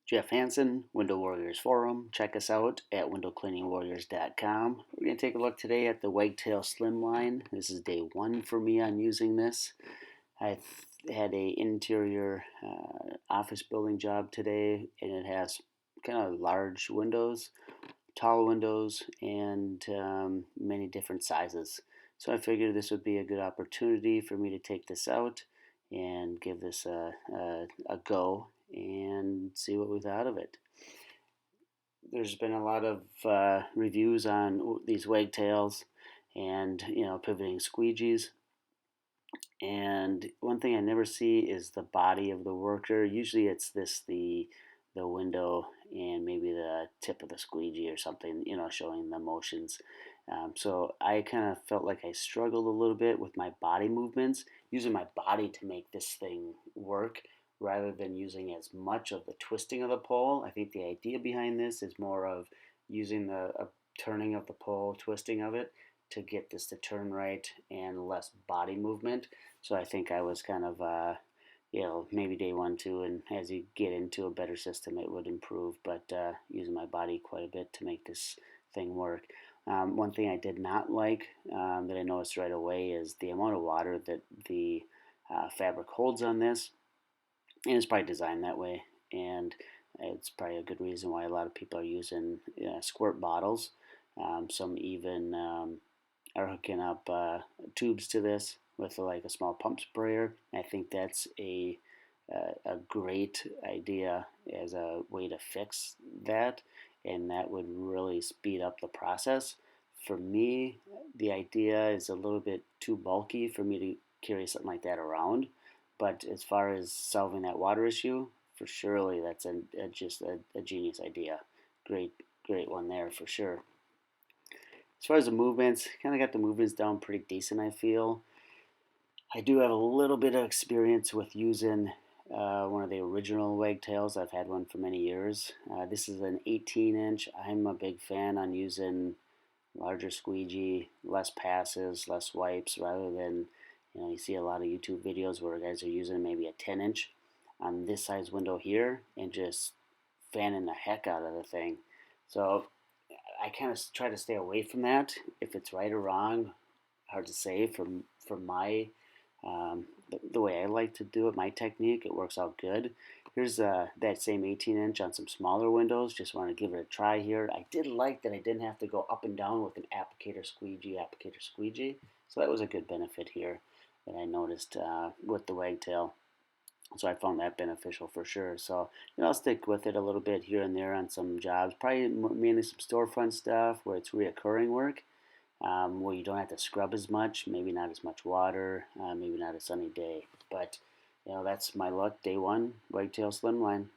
Jeff Hansen, Window Warriors Forum. Check us out at windowcleaningwarriors.com. We're going to take a look today at the Wagtail Slimline. This is day one for me on using this. I had a interior office building job today, and it has kind of large windows, tall windows, and many different sizes. So I figured this would be a good opportunity for me to take this out and give this a go and see what we thought of it. There's been a lot of reviews on these wagtails and pivoting squeegees. And one thing I never see is the body of the worker. Usually it's the window and maybe the tip of the squeegee or something, showing the motions. So I kind of felt like I struggled a little bit with my body movements, using my body to make this thing work rather than using as much of the twisting of the pole. I think the idea behind this is more of using the turning of the pole, twisting of it to get this to turn right and less body movement. So I think I was kind of, maybe day one, two, and as you get into a better system, it would improve. But using my body quite a bit to make this thing work. One thing I did not like that I noticed right away is the amount of water that the fabric holds on this. And it's probably designed that way. And it's probably a good reason why a lot of people are using squirt bottles. Some even are hooking up tubes to this with like a small pump sprayer. I think that's a great idea as a way to fix that, and that would really speed up the process. For me, the idea is a little bit too bulky for me to carry something like that around. But as far as solving that water issue, for surely that's just a genius idea. Great, great one there for sure. As far as the movements, kind of got the movements down pretty decent, I feel. I do have a little bit of experience with using one of the original wagtails. I've had one for many years. This is an 18-inch. I'm a big fan on using larger squeegee, less passes, less wipes, rather than, you see a lot of YouTube videos where guys are using maybe a 10-inch on this size window here and just fanning the heck out of the thing. So I kind of try to stay away from that. If it's right or wrong, hard to say. For my the way I like to do it, my technique, it works out good. Here's that same 18-inch on some smaller windows. Just want to give it a try here. I did like that I didn't have to go up and down with an applicator squeegee. So that was a good benefit here that I noticed with the wagtail. So I found that beneficial for sure. So I'll stick with it a little bit here and there on some jobs. Probably mainly some storefront stuff where it's reoccurring work, where you don't have to scrub as much. Maybe not as much water. Maybe not a sunny day. But that's my luck. Day one, Wagtail Slimline.